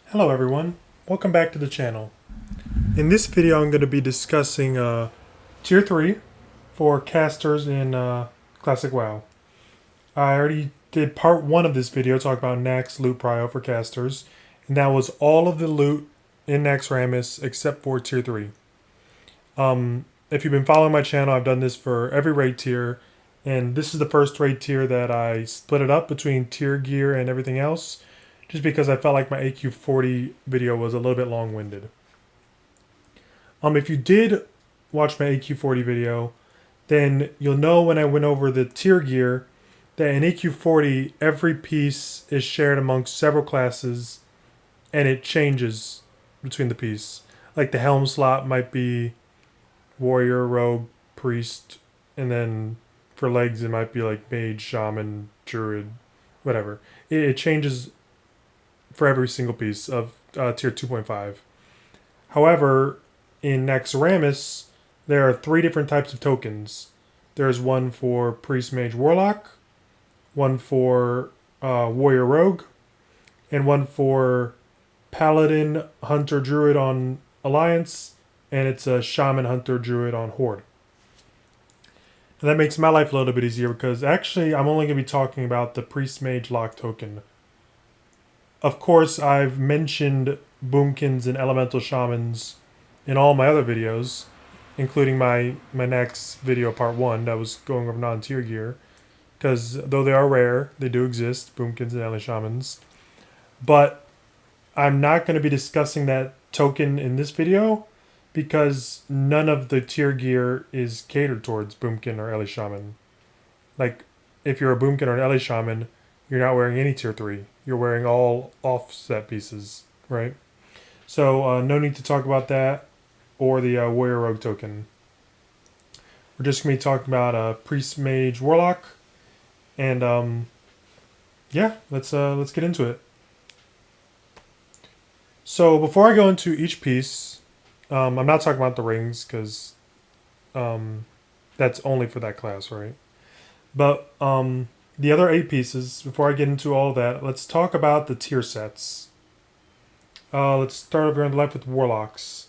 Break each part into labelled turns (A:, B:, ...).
A: Hello everyone, welcome back to the channel. In this video I'm going to be discussing Tier 3 for casters in Classic WoW. I already did part 1 of this video talking about Nax loot prio for casters, and that was all of the loot in Naxxramas except for Tier 3. If you've been following my channel, I've done this for every raid tier, and this is the first raid tier that I split it up between tier gear and everything else, just because I felt like my AQ40 video was a little bit long-winded. If you did watch my AQ40 video, then you'll know when I went over the tier gear that in AQ40 every piece is shared amongst several classes and it changes between the piece. Like the helm slot might be warrior, rogue, priest, and then for legs it might be like mage, shaman, druid, whatever. It changes for every single piece of tier 2.5. However, in Naxxramas, there are 3 different types of tokens. There's one for priest, mage, warlock, one for warrior, rogue, and one for paladin, hunter, druid on alliance, and it's a shaman, hunter, druid on horde. And that makes my life a little bit easier because actually I'm only going to be talking about the priest, mage, lock token. Of course, I've mentioned boomkins and elemental shamans in all my other videos, including my next video, part 1, that was going over non-tier gear. Because though they are rare, they do exist, boomkins and ele shamans. But I'm not going to be discussing that token in this video because none of the tier gear is catered towards boomkin or ele shaman. Like, if you're a boomkin or an ele shaman, you're not wearing any tier 3. You're wearing all offset pieces, right? So no need to talk about that or the warrior rogue token. We're just going to be talking about priest, mage, warlock, and yeah, let's get into it. So before I go into each piece, I'm not talking about the rings because that's only for that class, right? But the other 8 pieces, before I get into all of that, let's talk about the tier sets. Let's start over on the left with warlocks.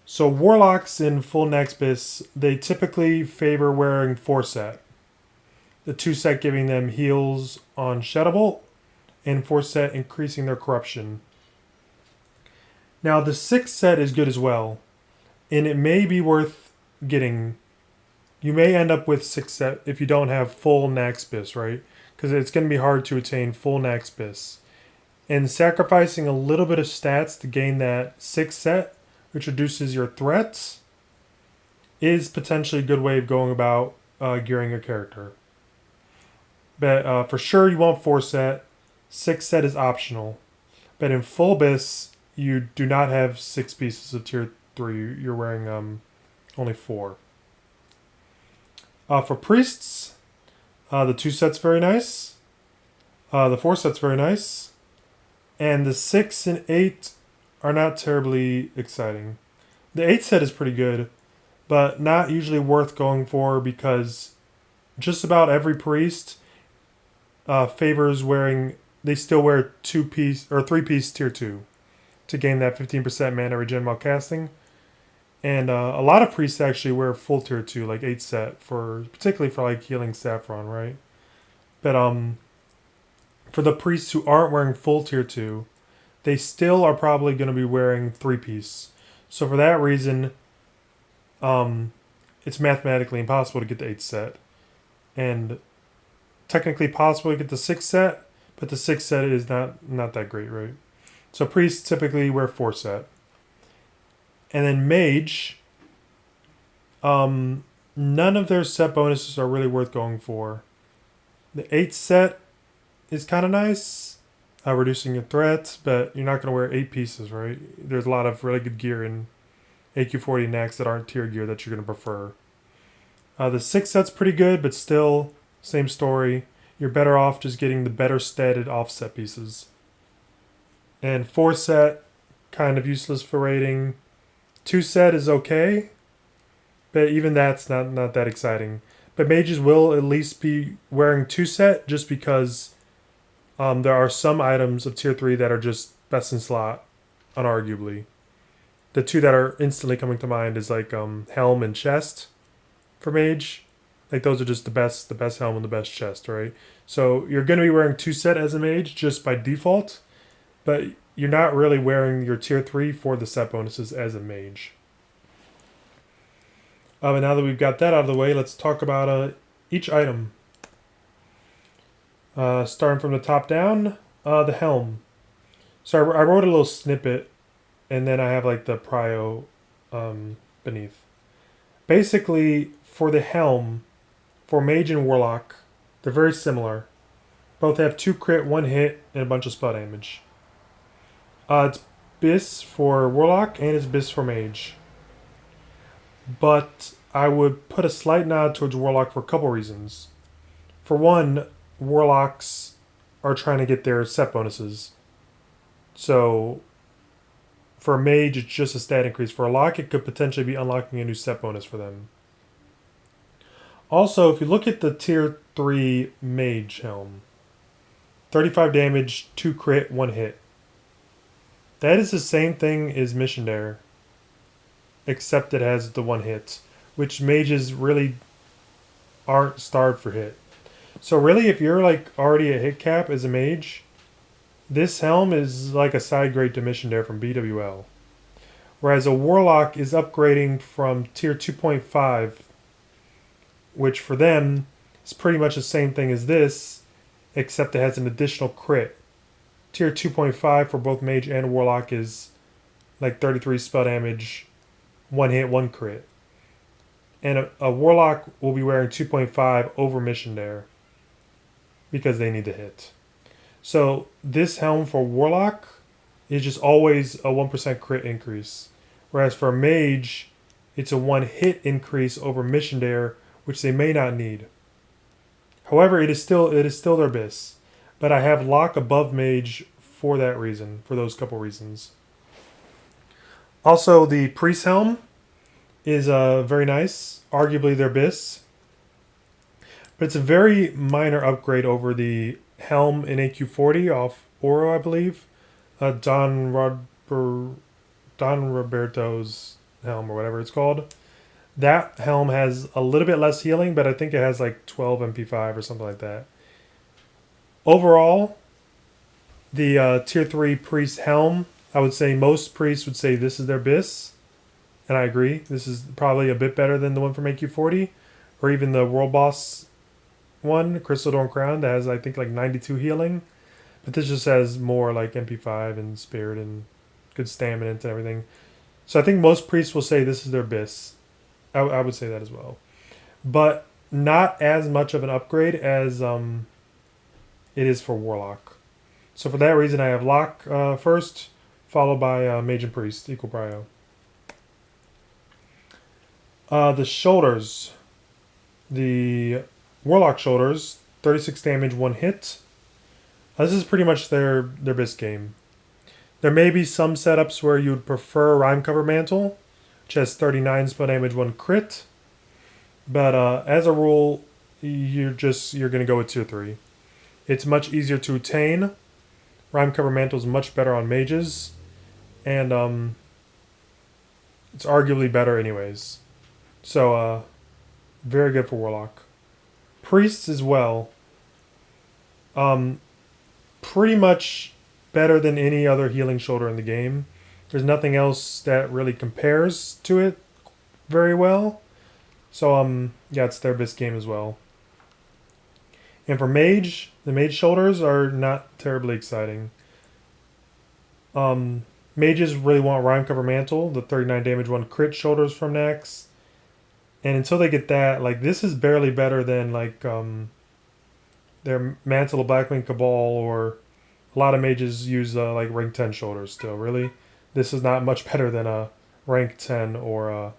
A: So warlocks in full Naxxramas, they typically favor wearing 4 set. The 2 set giving them heals on Shadow Bolt, and 4 set increasing their corruption. Now the 6 set is good as well, and it may be worth getting. You may end up with 6 set if you don't have full Naxxramas, right? Because it's going to be hard to attain full Naxxramas. And sacrificing a little bit of stats to gain that 6 set, which reduces your threats, is potentially a good way of going about gearing your character. But for sure you want 4 set. 6 set is optional. But in full Abyss, you do not have 6 pieces of tier 3. You're wearing only 4. For priests, the 2 set's very nice. The 4 set's very nice. And the 6 and 8 are not terribly exciting. The 8 set is pretty good, but not usually worth going for because just about every priest favors wearing. They still wear 2-piece or 3-piece tier 2 to gain that 15% mana regen while casting. And a lot of priests actually wear full tier 2, like 8 set, particularly for like healing Saffron, right? But for the priests who aren't wearing full tier 2, they still are probably going to be wearing 3-piece. So for that reason, it's mathematically impossible to get the 8 set. And technically possible to get the 6 set, but the 6 set is not that great, right? So priests typically wear 4 set. And then mage, none of their set bonuses are really worth going for. The 8 set is kind of nice, reducing your threats, but you're not going to wear 8 pieces, right? There's a lot of really good gear in AQ40 Naxx that aren't tier gear that you're going to prefer. The 6 set's pretty good, but still, same story. You're better off just getting the better statted offset pieces. And 4 set, kind of useless for raiding. 2 set is okay, but even that's not that exciting. But mages will at least be wearing 2 set just because there are some items of tier 3 that are just best in slot, unarguably. The two that are instantly coming to mind is like helm and chest for mage. Like those are just the best helm and the best chest, right? So you're going to be wearing 2 set as a mage just by default, but you're not really wearing your tier 3 for the set bonuses as a mage. And now that we've got that out of the way, let's talk about each item. Starting from the top down, the helm. So I wrote a little snippet, and then I have like the Prio beneath. Basically, for the helm, for mage and warlock, they're very similar. Both have 2 crit, 1 hit, and a bunch of spell damage. It's bis for warlock, and it's bis for mage. But I would put a slight nod towards warlock for a couple reasons. For one, warlocks are trying to get their set bonuses. So for a mage, it's just a stat increase. For a lock, it could potentially be unlocking a new set bonus for them. Also, if you look at the tier 3 mage helm, 35 damage, 2 crit, 1 hit. That is the same thing as Mission Dare, except it has the 1 hit, which mages really aren't starved for hit. So really, if you're like already at hit cap as a mage, this helm is like a side grade to Mission Dare from BWL. Whereas a warlock is upgrading from tier 2.5, which for them is pretty much the same thing as this, except it has an additional crit. Tier 2.5 for both mage and warlock is like 33 spell damage, 1 hit, 1 crit. And a warlock will be wearing 2.5 over Mission Dare because they need to hit. So this helm for warlock is just always a 1% crit increase. Whereas for mage, it's a 1 hit increase over Mission Dare, which they may not need. However, it is still their bis. But I have lock above mage for that reason, for those couple reasons. Also, the priest helm is very nice, arguably their bis. But it's a very minor upgrade over the helm in AQ40 off Oro, I believe. Don Roberto's helm, or whatever it's called. That helm has a little bit less healing, but I think it has like 12 MP5 or something like that. Overall, the tier 3 priest helm, I would say most priests would say this is their bis. And I agree. This is probably a bit better than the one from AQ40. Or even the world boss one, Crystal Dawn Crown, that has I think like 92 healing. But this just has more like MP5 and spirit and good stamina and everything. So I think most priests will say this is their bis. I would say that as well. But not as much of an upgrade as it is for warlock. So for that reason, I have lock first, followed by mage and priest, equal prio. The shoulders. The warlock shoulders, 36 damage, 1 hit. This is pretty much their bis game. There may be some setups where you'd prefer Rime Cover Mantle, which has 39 spell damage, 1 crit. But as a rule, you're going to go with tier 3. It's much easier to attain. Rime Cover Mantle is much better on mages. And it's arguably better anyways. So, very good for warlock. Priests as well. Pretty much better than any other healing shoulder in the game. There's nothing else that really compares to it very well. So, yeah, it's their best game as well. And for mage, the mage shoulders are not terribly exciting. Mages really want Rime Cover Mantle, the 39 damage 1 crit shoulders from Nax. And until they get that, like, this is barely better than, like, their Mantle of Blackwing Cabal, or a lot of mages use, like, rank 10 shoulders still, really. This is not much better than a rank 10 or,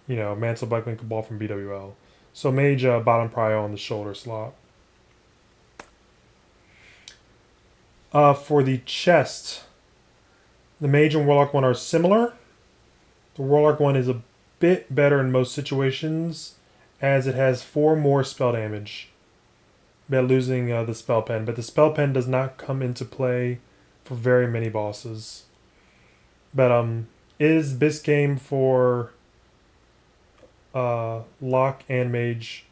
A: Mantle of Blackwing Cabal from BWL. So mage bottom prio on the shoulder slot. For the chest, the mage and warlock one are similar. The warlock one is a bit better in most situations, as it has 4 more spell damage by losing the spell pen. But the spell pen does not come into play for very many bosses. But it is best game for Lock and Mage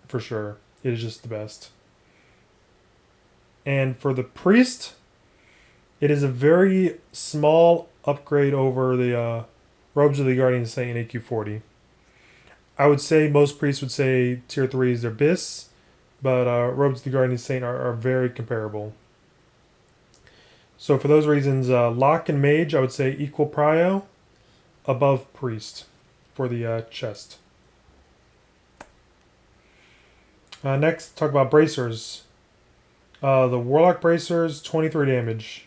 A: for sure. It is just the best. And for the Priest, it is a very small upgrade over the Robes of the Guardian Saint in AQ40. I would say most priests would say tier 3 is their BIS, but Robes of the Guardian Saint are very comparable. So for those reasons, Lock and Mage, I would say equal Prio, above Priest for the chest. Next, talk about Bracers. The Warlock Bracers, 23 damage.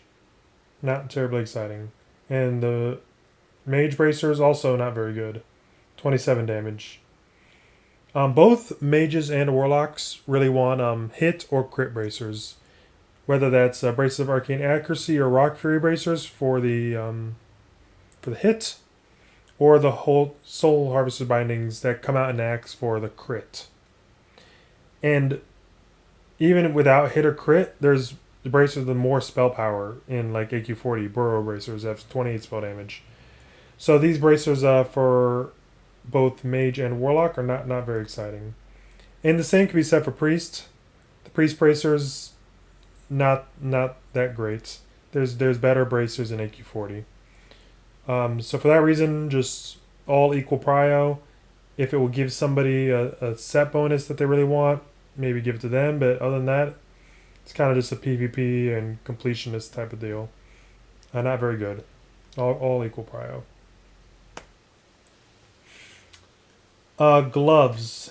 A: Not terribly exciting. And the Mage Bracers, also not very good. 27 damage. Both Mages and Warlocks really want hit or crit Bracers. Whether that's Bracers of Arcane Accuracy or Rock Fury Bracers for the hit, or the whole Soul Harvester Bindings that come out in Axe for the crit. And even without hit or crit, there's the Bracers with more spell power in like AQ40. Burrow Bracers have 28 spell damage. So these Bracers for both Mage and Warlock are not very exciting. And the same can be said for Priest. The Priest Bracers, not that great. There's better Bracers in AQ40. So for that reason, just all equal Prio. If it will give somebody a set bonus that they really want, maybe give it to them. But other than that, it's kind of just a PvP and completionist type of deal. Not very good. All equal Prio. Gloves.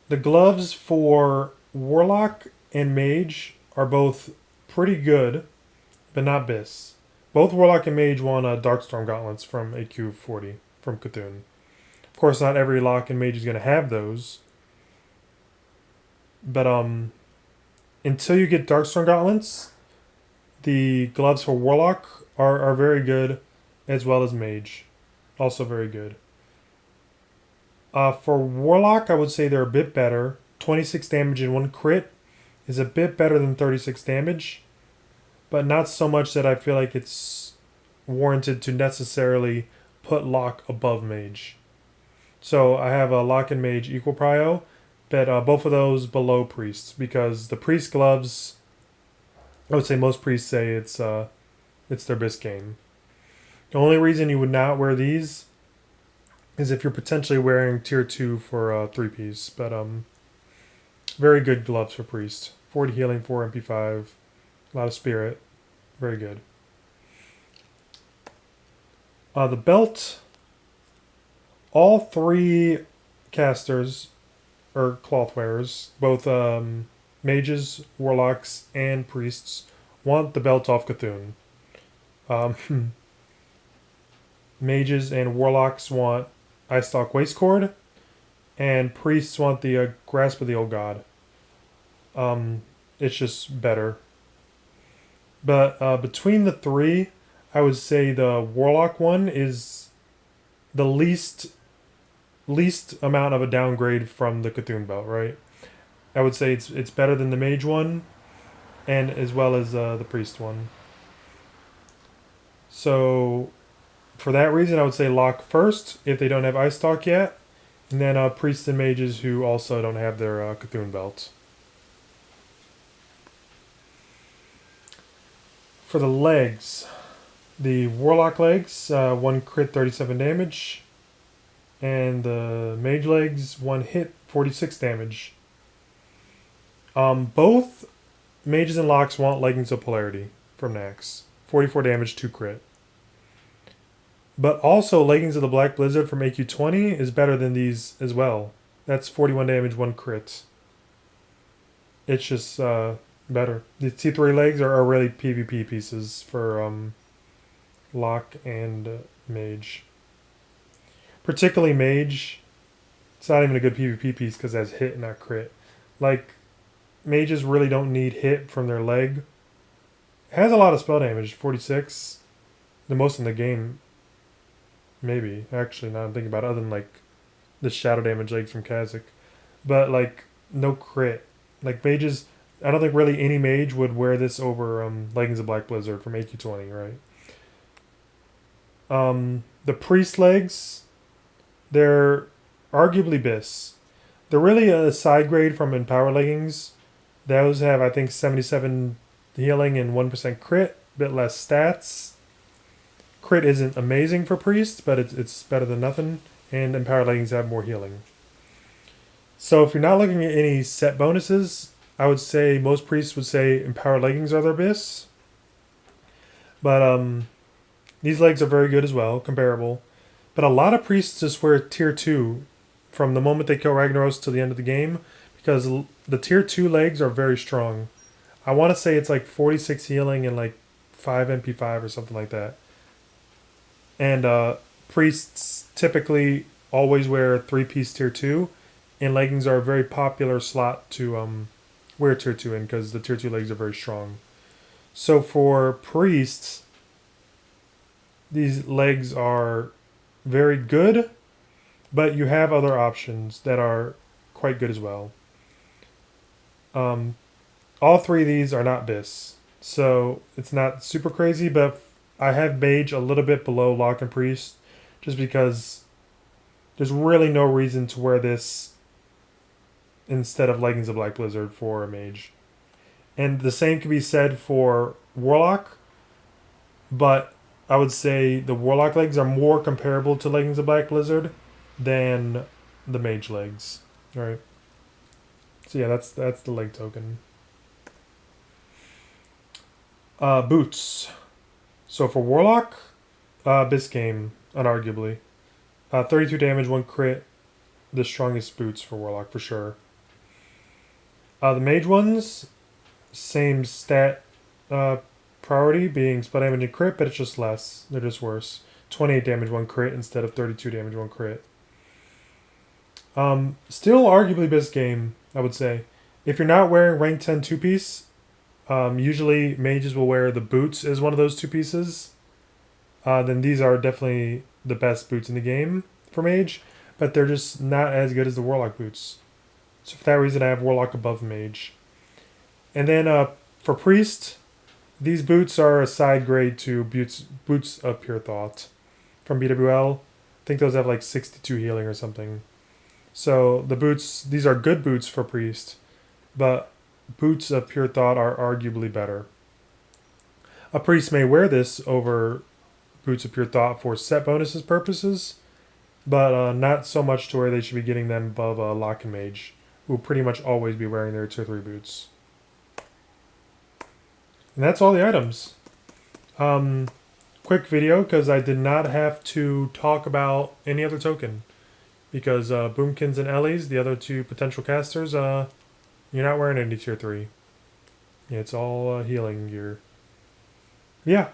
A: The gloves for Warlock and Mage are both pretty good, but not BIS. Both Warlock and Mage want Darkstorm Gauntlets from AQ40, from Cthulhu. Of course, not every Lock and Mage is going to have those. But until you get Darkstorm Gauntlets, the gloves for Warlock are very good, as well as Mage. Also very good. For Warlock, I would say they're a bit better. 26 damage and 1 crit is a bit better than 36 damage, but not so much that I feel like it's warranted to necessarily put Lock above Mage. So I have a Lock and Mage equal Prio, but both of those below Priests, because the Priest gloves, I would say most Priests say it's their best game. The only reason you would not wear these is if you're potentially wearing tier 2 for 3-piece, but very good gloves for Priest. 40 healing, 4 MP5, a lot of spirit, very good. The belt, all 3 casters, or cloth wearers, both mages, warlocks, and priests, want the belt off Cthulhu. Mages and warlocks want Eyestalk Wastecord, and priests want the Grasp of the Old God. It's just better. But between the 3, I would say the Warlock one is the least amount of a downgrade from the Cthulhu belt, right? I would say it's better than the Mage one, and as well as the Priest one. So for that reason, I would say Lock first if they don't have Eyestalk yet, and then Priests and Mages who also don't have their Cthulhu belt. For the legs, the Warlock legs, 1 crit 37 damage, and the Mage legs, 1 hit 46 damage. Both Mages and Locks want Leggings of Polarity from Nax, 44 damage, 2 crit. But also Leggings of the Black Blizzard from AQ20 is better than these as well. That's 41 damage, 1 crit. It's just better. The T3 legs are really PvP pieces for Lock and Mage. Particularly Mage, it's not even a good PvP piece because it has hit, not crit. Like, Mages really don't need hit from their leg. It has a lot of spell damage, 46. The most in the game. Maybe, actually, now I'm thinking about it, other than like the shadow damage legs from Kazakh. But like, no crit. Like, mages I don't think really any mage would wear this over Leggings of Black Blizzard from AQ20, right? The priest legs, they're arguably bis. They're really a side grade from Empower leggings. Those have, I think, 77 healing and 1% crit, bit less stats. Crit isn't amazing for priest, but it's better than nothing. And Empower leggings have more healing. So if you're not looking at any set bonuses, I would say most priests would say Empower leggings are their bis. But these legs are very good as well, comparable. But a lot of priests just wear tier 2 from the moment they kill Ragnaros to the end of the game, because the tier 2 legs are very strong. I want to say it's like 46 healing and like 5 MP5 or something like that. And priests typically always wear 3-piece tier 2, and leggings are a very popular slot to wear tier 2 in because the tier 2 legs are very strong. So for priests, these legs are very good, but you have other options that are quite good as well. All three of these are not bis, so it's not super crazy, but I have mage a little bit below lock and priest just because there's really no reason to wear this instead of leggings of Black Blizzard for a mage. And the same can be said for warlock, but I would say the warlock legs are more comparable to leggings of Black Blizzard than the mage legs. All right. So yeah, that's the leg token. Boots. So for warlock, bis game, unarguably. 32 damage, 1 crit. The strongest boots for warlock for sure. The mage ones, same stat priority, being spell damage and crit, but it's just less. They're just worse. 28 damage, 1 crit instead of 32 damage, 1 crit. Still arguably best game, I would say. If you're not wearing rank 10 2-piece, usually mages will wear the boots as one of those 2 pieces. Then these are definitely the best boots in the game for mage, but they're just not as good as the warlock boots. So for that reason, I have warlock above mage. And then for priest, these boots are a side grade to boots of Pure Thought from BWL. I think those have like 62 healing or something. So the boots, these are good boots for priest, but boots of Pure Thought are arguably better. A priest may wear this over boots of Pure Thought for set bonuses purposes, but not so much to where they should be getting them above lock and mage, who will pretty much always be wearing their tier 3 boots. And that's all the items. Quick video because I did not have to talk about any other token. Because Boomkins and Ellies, the other 2 potential casters, you're not wearing any tier 3. Yeah, it's all healing gear. Yeah.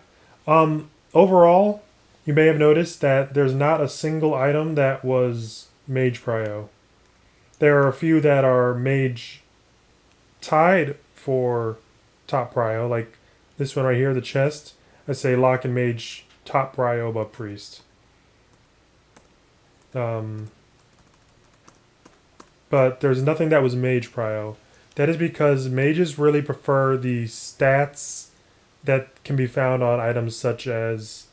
A: Overall, you may have noticed that there's not a single item that was mage prio. There are a few that are mage tied for top prio, like this one right here, the chest. I say lock and mage top prio above priest. But there's nothing that was mage prio. That is because mages really prefer the stats that can be found on items such as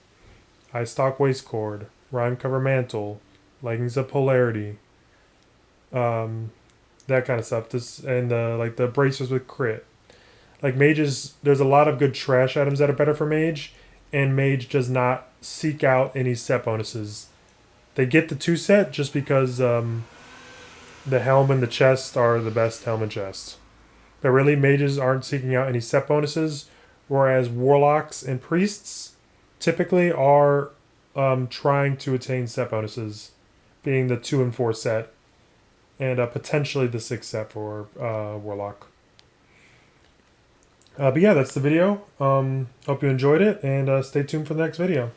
A: Eye Stalk Waist Cord, Rhyme Cover Mantle, Leggings of Polarity, that kind of stuff. And like the bracers with crit. Like mages, there's a lot of good trash items that are better for mage, and mage does not seek out any set bonuses. They get the 2 set just because the helm and the chest are the best helm and chest. But really, mages aren't seeking out any set bonuses, whereas warlocks and priests typically are trying to attain set bonuses, being the 2 and 4 set, and potentially the 6 set for warlock. But yeah, that's the video. Hope you enjoyed it, and stay tuned for the next video.